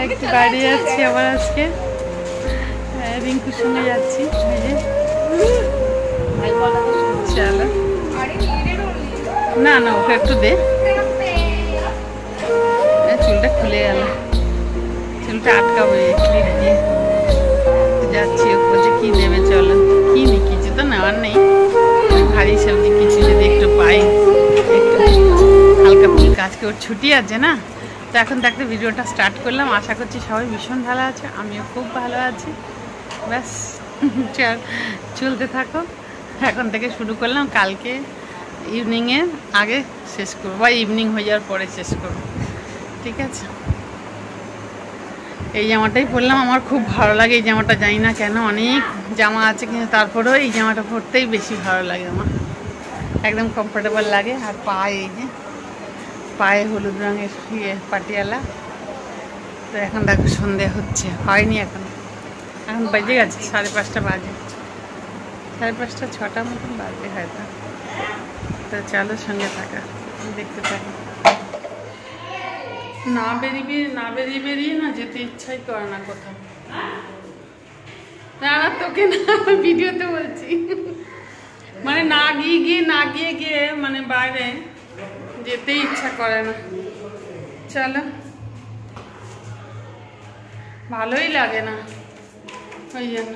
একটু বাইরে যাচ্ছি আবার আজকে, রিঙ্কুর সঙ্গে যাচ্ছি। চলো, না না ওকে একটু দে, চুলটা খুলে গেল, চুলটা আটকাবো ক্লিপ দিয়ে। যাচ্ছি, ও বলছে কি নেবে, চলো কিনি, কিছু তো নেওয়ার নেই, ভারী সবজি কিছু যদি একটু পাই, একটু হালকা ফুলকা। আজকে ওর ছুটি আছে না, তো এখন দেখতে ভিডিওটা স্টার্ট করলাম। আশা করছি সবাই ভীষণ ভালো আছে, আমিও খুব ভালো আছি। ব্যাস চলতে থাকো, এখন থেকে শুরু করলাম, কালকে ইভিনিংয়ের আগে শেষ করবো বা ইভিনিং হয়ে যাওয়ার পরে শেষ করবো, ঠিক আছে। এই জামাটাই পরলাম, আমার খুব ভালো লাগে এই জামাটা, জানি না কেন, অনেক জামা আছে কিন্তু তারপরেও এই জামাটা পরতেই বেশি ভালো লাগে আমার, একদম কমফোর্টেবল লাগে। আর পায়ে, এই যে পায়ে হলুদ রঙের পাটিয়ালা। তো এখন দেখো সন্ধে হচ্ছে, হয়নি এখন, এখন বেজে গেছে 5:30 বাজে, 5:30 6টা মতন বাজে হয়তো। তো চলো সঙ্গে থাকা, দেখতে থাকি। না বেরিয়ে না যেতে ইচ্ছাই করে না কোথাও। না না তোকে না, ভিডিওতে বলছি, মানে না গিয়ে মানে বাইরে যেতে ইচ্ছা করে না। চলো, ভালোই লাগে না ওই জন্য।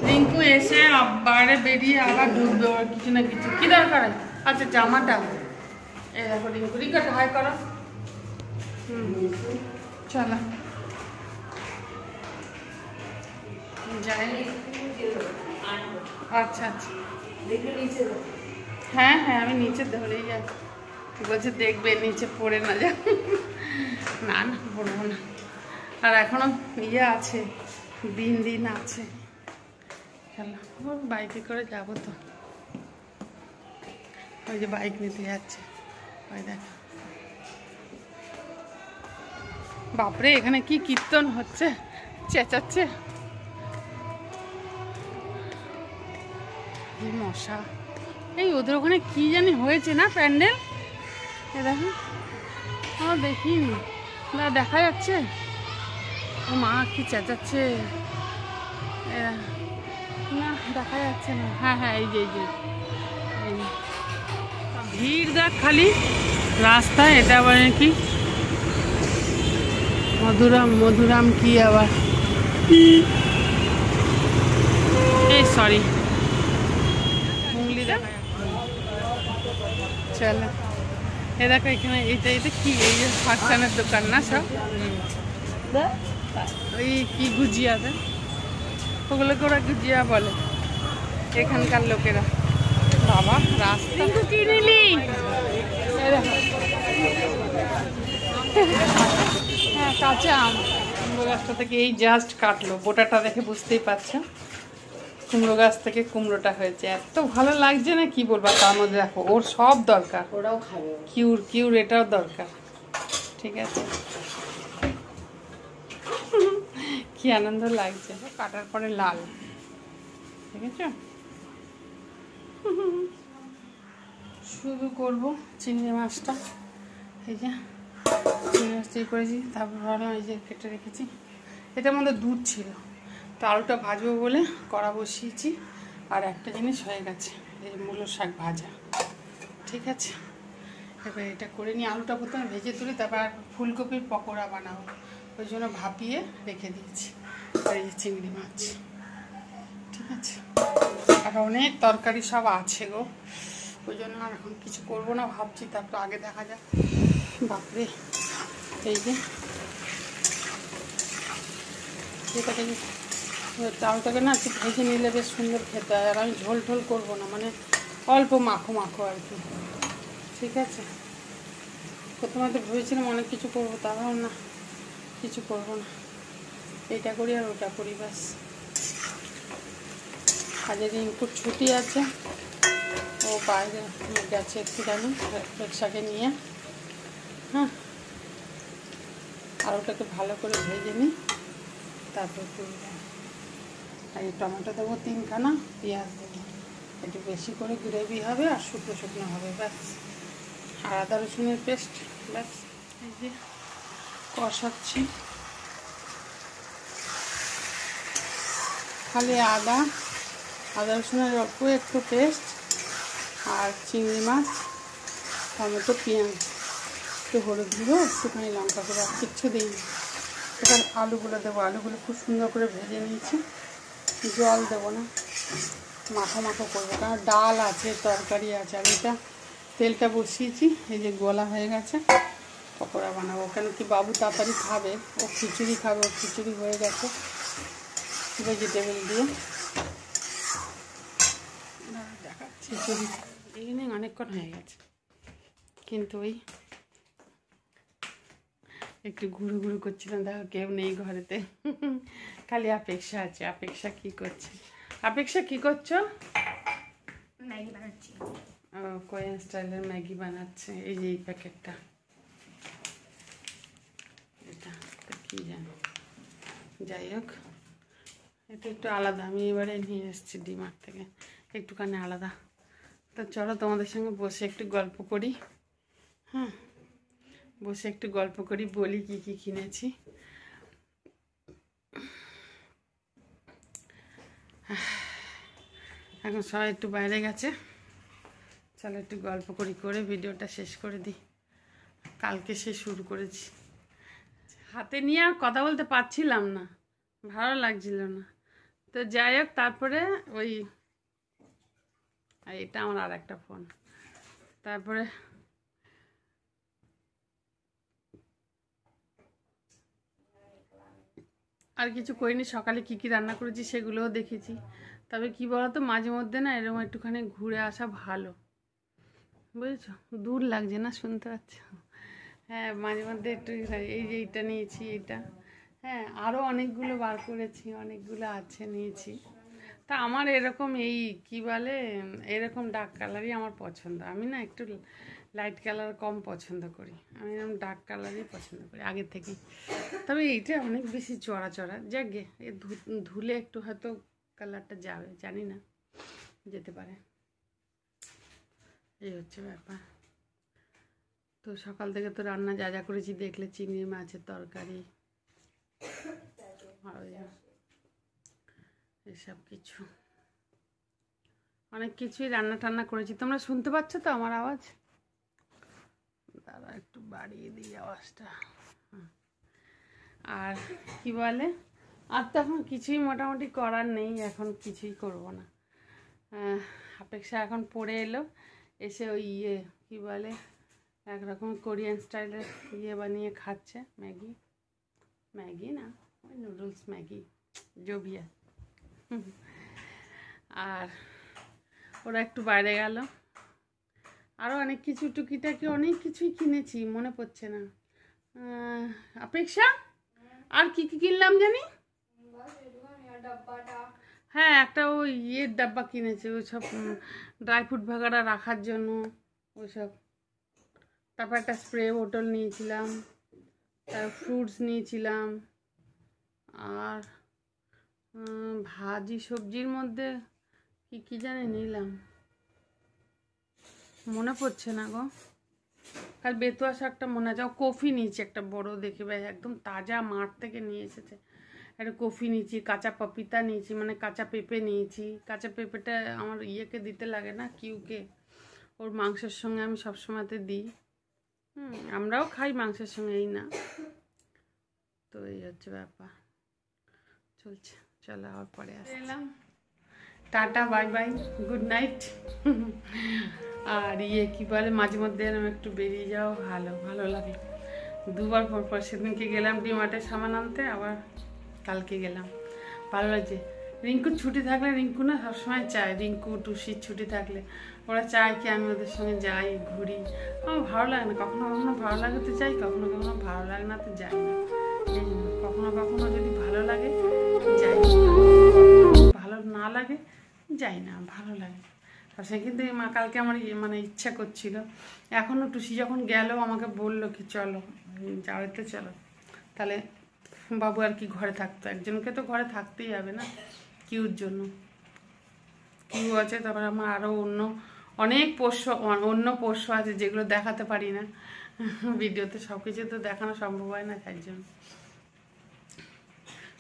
রিঙ্কু এসে বাইরে বেরিয়ে আবার ঢুকবে, ওর কিছু না কিছু। কি দরকার? আচ্ছা জামাটা এই দেখো, রিঙ্কু হাই করো। চলো যাই। আচ্ছা আচ্ছা, হ্যাঁ হ্যাঁ আমি নিচে ধরেই যাই, বলছে দেখবে নিচে পড়ে না যা। না না পড়বো না, আর এখনো ইয়ে আছে, দিন আছে। চলো, বাইকে করে যাবো তো, ওই যে বাইক নিতে যাচ্ছে, ওই দেখো। বাপরে এখানে কি কীর্তন হচ্ছে, চেঁচাচ্ছে, এই মশা। এই ওদের ওখানে কি জানি হয়েছে না প্যান্ডেল, এ দেখো, আমার দেখিনি, না দেখা যাচ্ছে। ও মা কি চেঁচাচ্ছে, না দেখা যাচ্ছে না। হ্যাঁ হ্যাঁ এই যে ভিড় দেখ খালি রাস্তায়। এটা আবার কি মধুরাম কি আবার, এই সরি উংলি দেখা যাচ্ছে। চলো এ দেখো এখানে এইটা কি, এই যে ফাঁকশানের দোকান না সব, ওই কি গুজিয়া দেয়, ওগুলোকে ওরা গুজিয়া বলে এখানকার লোকেরা। বাবা রাস্তা কি নিলি, হ্যাঁ কাঁচা আম, কুমড়ো গাছটা থেকে এই জাস্ট কাটলো, বোটাটা দেখে বুঝতেই পারছো কুমড়ো গাছ থেকে কুমড়োটা হয়েছে। এত ভালো লাগছে না কি বলবো, তার মধ্যে দেখো ওর সব দরকার, ওরাও খাবে, কিউর এটাও দরকার, ঠিক আছে। কি আনন্দ লাগছে, কাটার পরে লাল, ঠিক আছে। শুধু করবো চিংড়ি মাছটা, এই যে চিংড়ি মাছটা করেছি, তারপর ভাবলাম এই যে কেটে রেখেছি, এটার মধ্যে দুধ ছিল, তো আলুটা ভাজবো বলে কড়া বসিয়েছি। আর একটা জিনিস হয়ে গেছে, এই মূলো শাক ভাজা, ঠিক আছে। এবার এটা করে নিয়ে আলুটা প্রথমে ভেজে তুলি, তারপর ফুলকপির পকোড়া বানাবো, ওই জন্য ভাপিয়ে রেখে দিয়েছি। আর এই চিংড়ি মাছ, ঠিক আছে। আর অনেক তরকারি সব আছে গো, ওই জন্য আর এখন কিছু করবো না ভাবছি, তারপর আগে দেখা যাক। বাপরে এই যে চালটাকে না একটু ভেজে নিলে বেশ সুন্দর খেতে হয়। আর আমি ঝোল ঝোল করবো না, মানে অল্প মাখো আর কি, ঠিক আছে। প্রথমে তো ভেবেছিলাম অনেক কিছু করবো, তারপর না কিছু করবো না, এটা করি আর ওটা করি ব্যাস। আজকে রিঙ্কুর ছুটি আছে, ও বাইরে গেছে একটুখানি রিক্সাকে নিয়ে। হ্যাঁ, আর ওটাকে ভালো করে ভেজে নিই, তারপর করবো। আর এই টমেটো দেবো 3খানা, পেঁয়াজ দেবো, একটু বেশি করে গ্রেভি হবে আর শুকনো শুকনো হবে, ব্যাস। আর আদা রসুনের পেস্ট, ব্যাস। এই যে কষাচ্ছি, খালি আদা রসুনের অল্প একটু পেস্ট আর চিংড়ি মাছ, টমেটো, পেঁয়াজ, একটু হলুদ গুঁড়ো, একটুখানি লঙ্কা গুঁড়ো, আর কিচ্ছু দিইনি। এবার আলুগুলো দেবো, আলুগুলো খুব সুন্দর করে ভেজে নিয়েছি। জল দেবো না, মাখো মাখো করবো, কারণ ডাল আছে, তরকারি আছে। আর এটা তেলটা বসিয়েছি, এই যে গোলা হয়ে গেছে, পকোড়া বানাবো। কেন কি বাবু তাড়াতাড়ি খাবে, ও খিচুড়ি খাবে, ও খিচুড়ি হয়ে গেছে ভেজিটেবল দিয়ে। দেখাচ্ছি খিচুড়ি, ইভিনিং অনেকক্ষণ হয়ে গেছে, কিন্তু ওই একটু ঘুরু ঘুরু করছিলাম। দেখো কেউ নেই ঘরেতে, খালি অপেক্ষা আছে। অপেক্ষা কি করছে? অপেক্ষা কি করছো? ম্যাগি বানাচ্ছি। ও কোরিয়ান স্টাইলের ম্যাগি বানাচ্ছে। এই যে এই প্যাকেটটা, এটা কি জানি, যাই হোক, এটা একটু আলাদা। আমি এবারে নিয়ে এসেছি ডিমার্ট থেকে, একটুখানি আলাদা। তো চলো তোমাদের সঙ্গে বসে একটু গল্প করি। হ্যাঁ, বসে একটু গল্প করি, বলি কি কি কিনেছি। এখন সবাই একটু বাইরে গেছে, চলো একটু গল্প করি, করে ভিডিওটা শেষ করে দিই। কালকে সে শুরু করেছি, হাতে নিয়ে আর কথা বলতে পারছিলাম না, ভালো লাগছিল না। তো যাই হোক, তারপরে ওই, এটা আমার আর একটা ফোন। তারপরে আর কিছু করিনি। সকালে কি কি রান্না করেছি সেগুলোও দেখেছি। তবে কি বলতো, মাঝে মধ্যে না এরকম একটুখানি ঘুরে আসা ভালো, বুঝেছো? দূর লাগছে না, শুনতে পাচ্ছ? হ্যাঁ, মাঝে মধ্যে একটু, এই যে এইটা নিয়েছি, এইটা, হ্যাঁ, আরও অনেকগুলো বার করেছি, অনেকগুলো আছে, নিয়েছি। তা আমার এরকম এই কি বলে, এরকম ডার্ক কালারই আমার পছন্দ। আমি না একটু লাইট কালার কম পছন্দ করি, আমি এরকম ডার্ক কালারই পছন্দ করি আগে থেকেই। তবে এইটা অনেক বেশি চড়া চড়া, যাকে এ ধুলে একটু হয়তো কালারটা যাবে, জানি না, যেতে পারে। এই হচ্ছে ব্যাপার। তো সকাল থেকে তো রান্না যা যা করেছি দেখলে, চিংড়ি মাছের তরকারি, এসব কিছু, অনেক কিছুই রান্না টান্না করেছি। তোমরা শুনতে পাচ্ছ তো আমার আওয়াজ? দাঁড়া একটু বাড়িয়ে দিই আওয়াজটা। আর কি বলে, আর তো এখন কিছুই মোটামুটি করার নেই, এখন কিছুই করব না। অপেক্ষা এখন পড়ে এলো, এসে ওই কি বলে, একরকম কোরিয়ান স্টাইলের বানিয়ে খাচ্ছে, ম্যাগি। ম্যাগি না, ওই নুডলস ম্যাগি, জবিয়া। আর ওরা একটু বাইরে গেল। আরও অনেক কিছু টুকিটাকি অনেক কিছুই কিনেছি, মনে পড়ছে না। অপেক্ষা আর কি কি কিনলাম জানি? হ্যাঁ, একটা ওই ডাব্বা কিনেছি, ওই সব ড্রাই ফ্রুট ভাগাড়া রাখার জন্য, ওইসব। তারপর একটা স্প্রে বোতল নিয়েছিলাম, তারপর ফ্রুটস নিয়েছিলাম। আর ভাজি সবজির মধ্যে কি কি জানি নিলাম, মনে পড়ছে না গো। কাল বেতুয়া শাকটা মনে আছে। কফি নিয়েছি একটা বড় দেখে, ভাই একদম তাজা মাঠ থেকে নিয়ে এসেছে। একটা কফি নিয়েছি, কাঁচা পপিতা নিয়েছি, মানে কাঁচা পেঁপে নিয়েছি। কাঁচা পেঁপেটা আমার ইয়েকে দিতে লাগে না, কিউকে, ওর মাংসের সঙ্গে আমি সবসময়তে দিই। আমরাও খাই মাংসের সঙ্গে, এই না। তো এই হচ্ছে ব্যাপার, চলছে। চলো আবার পরে আসলাম, tata, bye bye, good night. আর কি বলে, মাঝে মধ্যে এরকম একটু বেরিয়ে যাও, ভালো ভালো লাগে। দুবার পর পর, সেদিনকে গেলাম ডিমার্টে সামান আনতে, আবার কালকে গেলাম, ভালো লাগছে। রিঙ্কুর ছুটি থাকলে, রিঙ্কু না সবসময় চায়, রিঙ্কু টুসির ছুটি থাকলে ওরা চায় কি আমি ওদের সঙ্গে যাই, ঘুরি। আমার ভালো লাগে না, কখনো কখনো ভালো লাগে তো যাই, কখনো কখনো ভালো লাগে না তো যাই না। কখনো কখনো যদি ভালো লাগে যাই, ভালো না লাগে যাই না, ভালো লাগে। আর সে কিন্তু কালকে আমার মানে ইচ্ছা করছিল। এখনও টুসি যখন গেল আমাকে বললো কি চলো যাবে, তো চলো। তাহলে বাবু আর কি ঘরে থাকতো, একজনকে তো ঘরে থাকতেই হবে না, কিউর জন্য। কিউ আছে, তারপর আমার আরও অনেক অন্য পোষ্য আছে যেগুলো দেখাতে পারি না ভিডিওতে, সব কিছু তো দেখানো সম্ভব হয় না, তাই জন্য।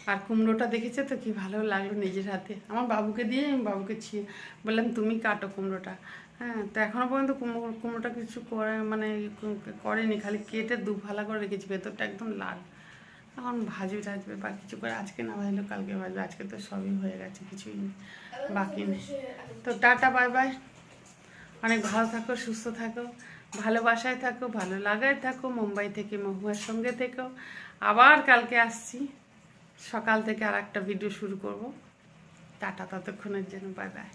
আর কুমড়োটা দেখেছে তো কি ভালো লাগলো নিজের হাতে, আমার বাবুকে দিয়ে আমি বাবুকে বললাম তুমি কাটো কুমড়োটা। হ্যাঁ, তো এখনও পর্যন্ত কুমড়োটা কিছু করেনি, খালি কেটে দুফালা করে রেখেছি, ভেতরটা একদম লাল। এখন ভাজবে বা কিছু করে, আজকে না ভাজলেও কালকে ভাজবে, আজকে তো সবই হয়ে গেছে, কিছুই নেই বাকি নেই। তো টাটা, বাই বাই, অনেক ভালো থাকো, সুস্থ থাকো, ভালোবাসায় থাকো, ভালো লাগায় থাকো, মুম্বাই থেকে মহুয়ার সঙ্গে থেকো। আবার কালকে আসছি সকাল থেকে আর একটা ভিডিও শুরু করব। টাটা, ততক্ষণের জন্য বাই বাই।